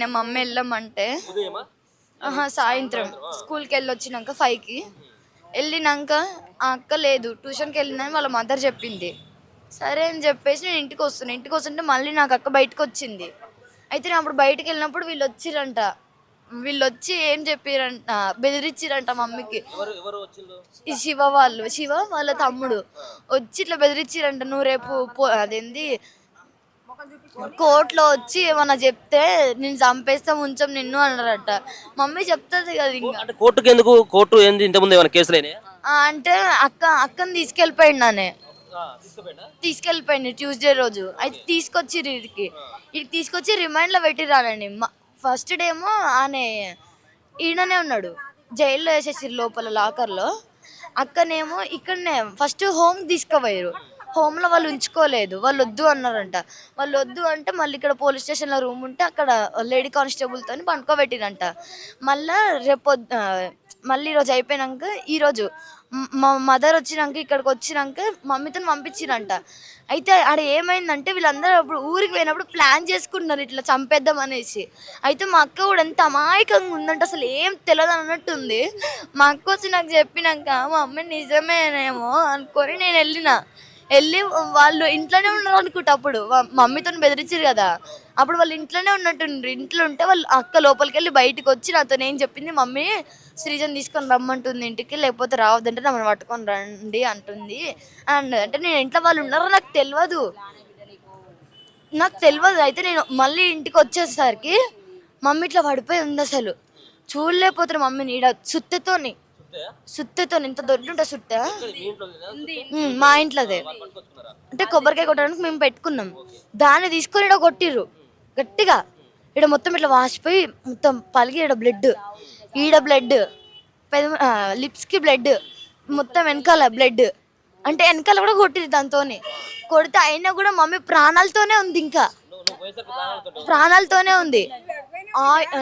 నేను మమ్మీ వెళ్ళమంటే సాయంత్రం స్కూల్కి వెళ్ళి వచ్చినాక 5కి వెళ్ళినాక ఆ అక్క లేదు ట్యూషన్కి వెళ్ళిందని వాళ్ళ మదర్ చెప్పింది. సరే అని చెప్పేసి నేను ఇంటికి వస్తుంటే మళ్ళీ నాకు అక్క బయటకు వచ్చింది. అయితే నేను అప్పుడు బయటకు వెళ్ళినప్పుడు వీళ్ళు వచ్చి ఏం చెప్పారంట, బెదిరించారంట మమ్మీకి. ఈ శివ వాళ్ళ తమ్ముడు వచ్చి ఇట్లా బెదిరించారంట, నువ్వు రేపు అదేంది కోర్టులో వచ్చి ఏమన్నా చెప్తే నేను చంపేస్తా ఉంచం నిన్ను అన్నారట. మమ్మీ చెప్తుంది కదా ఇంకా. కోర్టుకి ఎందుకు? కోర్టు ఏంది ఇంతకుముందు ఏమైనా కేసులేనే? అంటే అక్కని తీసుకెళ్ళిపోయింది ట్యూస్డే రోజు. అయితే ఇక్కడికి తీసుకొచ్చి రిమైండ్ లో పెట్టిరానండి. ఫస్ట్ డేమో ఈయననే ఉన్నాడు, జైల్లో వేసేసారు లోపల లాకర్లో. అక్కనేమో ఇక్కడనే ఫస్ట్ హోమ్ తీసుకుపోయారు. హోమ్లో వాళ్ళు ఉంచుకోలేదు, వాళ్ళు వద్దు అన్నారంట. వాళ్ళు వద్దు అంటే మళ్ళీ ఇక్కడ పోలీస్ స్టేషన్లో రూమ్ ఉంటే అక్కడ లేడీ కానిస్టేబుల్తో పండుకోబెట్టిరంట. మళ్ళీ ఈరోజు అయిపోయినాక ఈరోజు మా మదర్ ఇక్కడికి వచ్చినాక మమ్మీతో పంపించిరంట. అయితే ఆడ ఏమైందంటే వీళ్ళందరూ అప్పుడు ఊరికి పోయినప్పుడు ప్లాన్ చేసుకుంటున్నారు ఇట్లా చంపేద్దాం అనేసి. అయితే మా అక్క కూడా ఎంత అమాయకంగా ఉందంటే అసలు ఏం తెలియదు అన్నట్టుంది. మా అక్క వచ్చి నాకు చెప్పినాక మా అమ్మ నిజమేనేమో అనుకొని నేను వెళ్ళి వాళ్ళు ఇంట్లోనే ఉన్నారు అనుకుంటా. అప్పుడు మమ్మీతో బెదిరించారు కదా, అప్పుడు వాళ్ళు ఇంట్లోనే ఉన్నట్టుండ్రు. ఇంట్లో ఉంటే వాళ్ళు అక్క లోపలికి వెళ్ళి బయటకు వచ్చి నాతో ఏం చెప్పింది, మమ్మీ శ్రీజన్ తీసుకొని రమ్మంటుంది ఇంటికి, లేకపోతే రావద్దంటే నమ్మని పట్టుకొని రండి అంటుంది అంటే నేను ఇంట్లో వాళ్ళు ఉన్నారో నాకు తెలియదు. అయితే నేను మళ్ళీ ఇంటికి వచ్చేసరికి మమ్మీ ఇట్లా పడిపోయి ఉంది. అసలు చూడలేకపోతున్నా మమ్మీని. ఈడ సుత్తతో ఇంత దొడ్డుంటా సుత్త మా ఇంట్లోదే. అంటే కొబ్బరికాయ కొట్టడానికి మేము పెట్టుకున్నాం, దాన్ని తీసుకొని ఈడ కొట్టిర్రు గట్టిగా. ఈడ మొత్తం ఇట్లా వాసిపోయి మొత్తం పలిగి ఈడ బ్లడ్ లిప్స్కి బ్లడ్, మొత్తం వెనకాల బ్లడ్. అంటే వెనకాల కూడా కొట్టిరు దాంతో. కొడితే అయినా కూడా మమ్మీ ప్రాణాలతోనే ఉంది, ఇంకా ప్రాణాలతోనే ఉంది.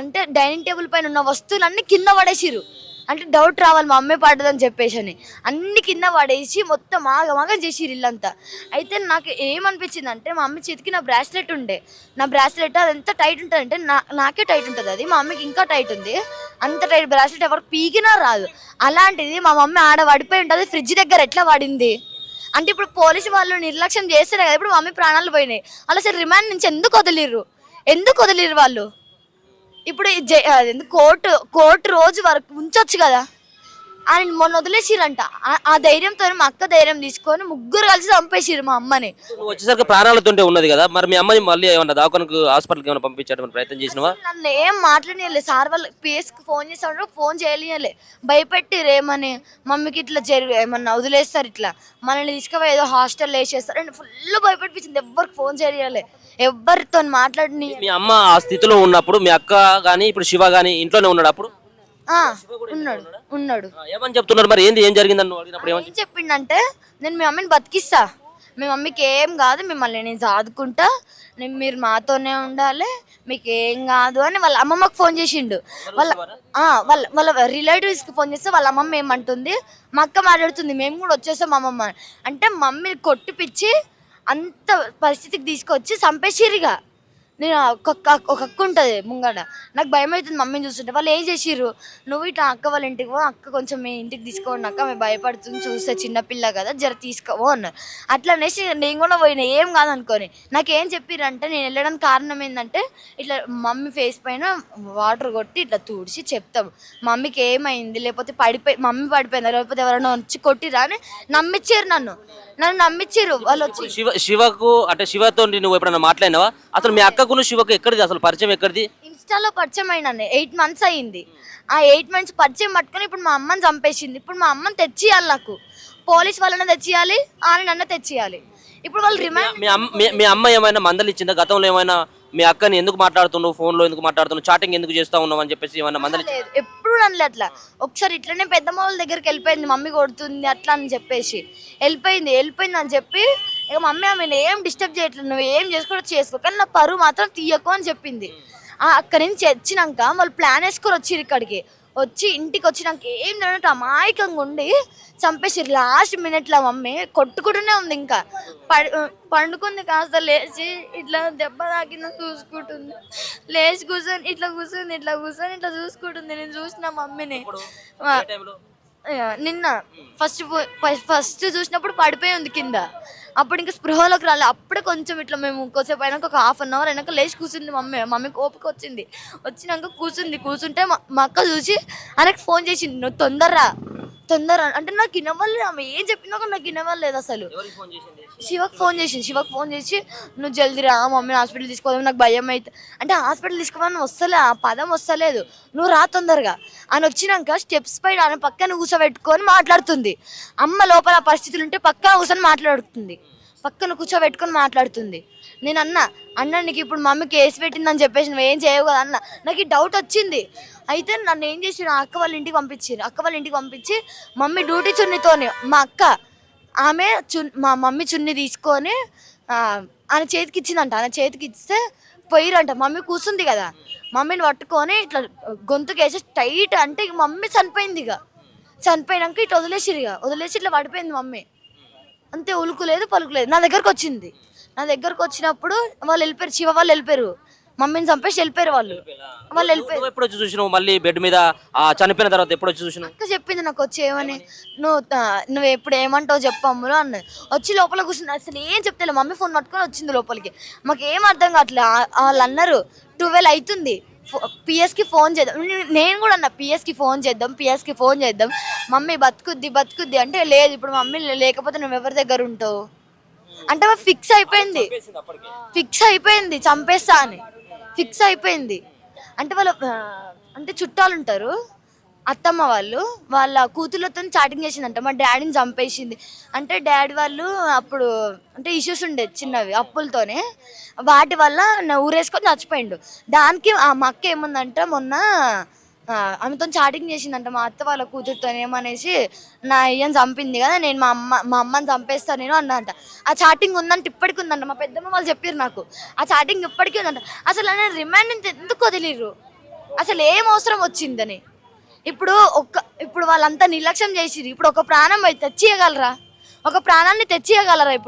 అంటే డైనింగ్ టేబుల్ పైన ఉన్న వస్తువులన్నీ కింద పడేసిరు. అంటే డౌట్ రావాలి మా అమ్మే పడ్డదని చెప్పేసి అని అన్ని కింద పడేసి మొత్తం ఆగమాగం చేసిరు ఇల్లంతా. అయితే నాకు ఏమనిపించింది అంటే, మా అమ్మ చేతికి నా బ్రాస్లెట్ అది ఎంత టైట్ ఉంటుంది అంటే నాకే టైట్ ఉంటుంది, అది మా అమ్మకి ఇంకా టైట్ ఉంది. అంత టైట్ బ్రాస్లెట్ ఎవరికి పీకినా రాదు. అలాంటిది మా మమ్మీ ఆడ పడిపోయి ఉంటుంది, ఫ్రిడ్జ్ దగ్గర ఎట్లా పడింది అంటే. ఇప్పుడు పోలీసు వాళ్ళు నిర్లక్ష్యం చేస్తేనే కదా ఇప్పుడు మమ్మీ ప్రాణాలు పోయినాయి. అలా సరే రిమాండ్ నుంచి ఎందుకు వదిలిర్రు వాళ్ళు? ఇప్పుడు కోర్టు రోజు వరకు ఉంచొచ్చు కదా, ఆయన మొన్న వదిలేసిరంట. ఆ ధైర్యంతో మా అక్క ధైర్యం తీసుకొని ముగ్గురు కలిసి చంపేసిరు మా అమ్మని. వచ్చేసరికి ప్రాణాలతో ఉన్నది కదా, మరి మీ అమ్మని మళ్ళీ ఏమన్నా దాకానికి హాస్పిటల్కి ఏమైనా పంపించడం ప్రయత్నం చేసినవా? నన్ను ఏం మాట్లాడలే సార్ వాళ్ళు. పిఎస్కి ఫోన్ చేస్తాడు, ఫోన్ చేయలే, భయపెట్టిరు ఏమని, మమ్మీకి ఇట్లా ఏమన్నా వదిలేస్తారు, ఇట్లా మనల్ని తీసుకుపోయి ఏదో హాస్టల్లో వేసేస్తారు అని ఫుల్ భయపెట్టించింది. ఎవ్వరికి ఫోన్ చేయలే, ఎవరితో మాట్లాడి. మీ అమ్మ ఆ స్థితిలో ఉన్నప్పుడు మీ అక్క గానీ ఇప్పుడు శివ గానీ ఇంట్లోనే ఉన్నాడు అప్పుడు? ఉన్నాడు. ఏమని చెప్తున్నారు మరి? ఏం జరిగిందని అడిగినప్పుడు ఏం చెప్పిండంటే, నేను మీ మమ్మీని బతికిస్తా, మీ మమ్మీకి ఏం కాదు, మిమ్మల్ని నేను చదువుకుంటా, మీరు మాతోనే ఉండాలి, మీకు ఏం కాదు అని వాళ్ళ అమ్మమ్మకి ఫోన్ చేసిండు. వాళ్ళ రిలేటివ్స్కి ఫోన్ చేస్తే వాళ్ళ అమ్మమ్మ ఏమంటుంది, మా అక్క మాట్లాడుతుంది, మేము కూడా వచ్చేస్తాం అమ్మమ్మ అంటే. మమ్మీ కొట్టిపిచ్చి అంత పరిస్థితికి తీసుకొచ్చి చంపేసిరిగా. నేను ఒక అక్క ఉంటుంది ముంగడ, నాకు భయం అవుతుంది మమ్మీని చూస్తుంటే. వాళ్ళు ఏం చేసిర్రు, నువ్వు ఇట్లా అక్క వాళ్ళ ఇంటికి పో, అక్క కొంచెం మీ ఇంటికి తీసుకోండి అక్క, మేము భయపడుతుంది చూస్తే చిన్నపిల్ల కదా జర తీసుకోవో అన్నారు. అట్లా అనేసి నేను కూడా పోయినా, ఏం కాదనుకొని. నాకేం చెప్పిర్రంటే, నేను వెళ్ళడానికి కారణం ఏంటంటే, ఇట్లా మమ్మీ ఫేస్ పైన వాటర్ కొట్టి ఇట్లా తుడిచి చెప్తాం మమ్మీకి ఏమైంది, లేకపోతే మమ్మీ పడిపోయిందా, లేకపోతే ఎవరైనా వచ్చి కొట్టిరా అని నమ్మించారు. నన్ను నమ్మించారు వాళ్ళు వచ్చి. శివకు అంటే శివతో నువ్వు ఎప్పుడైనా మాట్లాడినావా? అసలు మీ అక్కకు శివకు ఎక్కడిది అసలు పరిచయం? ఎక్కడిది? ఇన్స్టాలో పరిచయం అయినా 8 months అయింది. ఆ 8 months పరిచయం పట్టుకుని ఇప్పుడు మా అమ్మని చంపేసింది. ఇప్పుడు మా అమ్మని తెచ్చియాలి, నాకు పోలీస్ వాళ్ళని తెచ్చియాలి, ఆయన నన్ను తెచ్చియాలి. ఇప్పుడు వాళ్ళు మీ అమ్మ ఏమైనా మందలు ఇచ్చిందా గతంలో? ఏమైనా మీ అక్కని ఎందుకు మాట్లాడుతున్నావు, ఫోన్లో ఎందుకు మాట్లాడుతున్నావు, చాటింగ్ ఎందుకు చేస్తా ఉన్నావు అని చెప్పేసి ఏమైనా మందలు? ఎప్పుడు అనలే. అట్లా ఒకసారి ఇట్లనే పెద్దమ్మ వాళ్ళ దగ్గరికి వెళ్ళిపోయింది, మమ్మీ కొడుతుంది అట్లా అని చెప్పేసి వెళ్ళిపోయింది అని చెప్పి, ఇక మమ్మీ ఆమెను ఏం డిస్టర్బ్ చేయట్లేదు, నువ్వు ఏం చేసుకో కానీ నా పరువు మాత్రం తీయకు అని చెప్పింది. అక్కడి నుంచి వచ్చినాక వాళ్ళు ప్లాన్ వేసుకొని వచ్చిర్రు ఇక్కడికి. వచ్చి ఇంటికి వచ్చి నాకు ఏం తినట్టు అమాయకంగా ఉండి చంపేసిర్రు. లాస్ట్ మినిట్లో మమ్మీ కొట్టుకుంటూనే ఉంది. ఇంకా పండుకుంది, కాస్త లేచి ఇట్లా దెబ్బ తాకిందని చూసుకుంటుంది. లేచి కూర్చొని ఇట్లా చూసుకుంటుంది. నేను చూసిన మమ్మీని నిన్న ఫస్ట్ చూసినప్పుడు పడిపోయి ఉంది కింద. అప్పుడు ఇంకా స్పృహలోకి రాలే. అప్పుడే కొంచెం ఇట్లా మేము కొద్దిసేపు అయినాక ఒక ½ అన్ అవర్ అయినాక లేచి కూర్చుంది మమ్మీకి ఓపిక వచ్చింది. వచ్చినాక కూర్చుంటే మా అక్క చూసి ఆయనకు ఫోన్ చేసింది, నువ్వు తొందర అంటే నాకు వినవలేదు. ఆమె ఏం చెప్పినా నాకు వినవలేదు అసలు. శివకు ఫోన్ చేసి నువ్వు జల్దీ రా, మమ్మీ హాస్పిటల్ తీసుకోదాం, నాకు భయం అయితే అంటే హాస్పిటల్ తీసుకోవాలని వస్తలే, ఆ పదం వస్తలేదు. నువ్వు రా తొందరగా అని. వచ్చినాక స్టెప్స్ పైన ఆయన పక్కన కూర్చోబెట్టుకొని మాట్లాడుతుంది. అమ్మ లోపల పరిస్థితులు ఉంటే పక్కన కూర్చొని మాట్లాడుతుంది, పక్కన కూర్చోబెట్టుకొని మాట్లాడుతుంది. నేను అన్న నీకు ఇప్పుడు మమ్మీ కేసు పెట్టిందని చెప్పేసి నువ్వేం చేయవు కదా అన్న. నాకు ఈ డౌట్ వచ్చింది. అయితే నన్ను ఏం చేసి అక్క వాళ్ళ ఇంటికి పంపించి మమ్మీ డ్యూటీ చున్నీతోని మా అక్క మా మమ్మీ చున్నీ తీసుకొని ఆయన చేతికి ఇచ్చిందంట. ఆయన చేతికి ఇస్తే పోయిరంట. మమ్మీ కూర్చుంది కదా, మమ్మీని పట్టుకొని ఇట్లా గొంతుకేసి టైట్ అంటే ఇక మమ్మీ చనిపోయింది. చనిపోయినాక ఇట్లా వదిలేసి ఇట్లా పడిపోయింది మమ్మీ. అంతే, ఉలుకులేదు పలుకులేదు. నా దగ్గరకు వచ్చినప్పుడు వాళ్ళు వెళ్ళిపోయారు, శివ వాళ్ళు వెళ్ళిపోయారు, మమ్మీని చంపేసి వెళ్ళిపోయారు వాళ్ళు. ఎప్పుడు వచ్చి చూసినావు మళ్ళీ బెడ్ మీద చనిపోయిన తర్వాత? ఎప్పుడు వచ్చి చూసినావు? అక్క చెప్పింది నాకు వచ్చి ఏమని, నువ్వు ఎప్పుడు ఏమంటావు చెప్పమ్ములు అన్నది. వచ్చి లోపల కూర్చుంది. అసలు ఏం చెప్తలే, మమ్మీ ఫోన్ పట్టుకొని వచ్చింది లోపలికి. మాకు ఏం అర్థం కావట్లే. వాళ్ళు అన్నారు 12 అవుతుంది, పిఎస్కి ఫోన్ చేద్దాం. నేను కూడా అన్నా పిఎస్కి ఫోన్ చేద్దాం, మమ్మీ బతుకుద్ది అంటే లేదు, ఇప్పుడు మమ్మీ లేకపోతే నువ్వు ఎవరి దగ్గర ఉంటావు అంటే ఫిక్స్ అయిపోయింది చంపేస్తా అని. ఫిక్స్ అయిపోయింది అంటే అంటే చుట్టాలు ఉంటారు, అత్తమ్మ వాళ్ళ కూతుర్లతో చాటింగ్ చేసిందంట. మా డాడీని చంపేసింది అంటే డాడీ వాళ్ళు అప్పుడు అంటే ఇష్యూస్ ఉండేది చిన్నవి అప్పులతోనే, వాటి వల్ల ఊరేసుకొని చచ్చిపోయిండు. దానికి మా అక్క ఏముందంట, మొన్న ఆమెతో చాటింగ్ చేసిందంట మా అత్త వాళ్ళ కూతురుతో. ఏమనేసి నా అయ్యని చంపింది కదా, నేను మా అమ్మని చంపేస్తాను నేను అన్నంట. ఆ చాటింగ్ ఉందంట, ఇప్పటికి ఉందంట. మా పెద్దమ్మ వాళ్ళు చెప్పారు నాకు, ఆ చాటింగ్ ఇప్పటికీ ఉందంట. అసలు ఆయన రిమాండ్ ఎందుకు వదిలిర్రు, అసలు ఏం అవసరం వచ్చిందని. ఇప్పుడు వాళ్ళంతా నిర్లక్ష్యం చేసిర్రు. ఇప్పుడు ఒక ప్రాణాన్ని తెచ్చియగలరా ఇప్పుడు?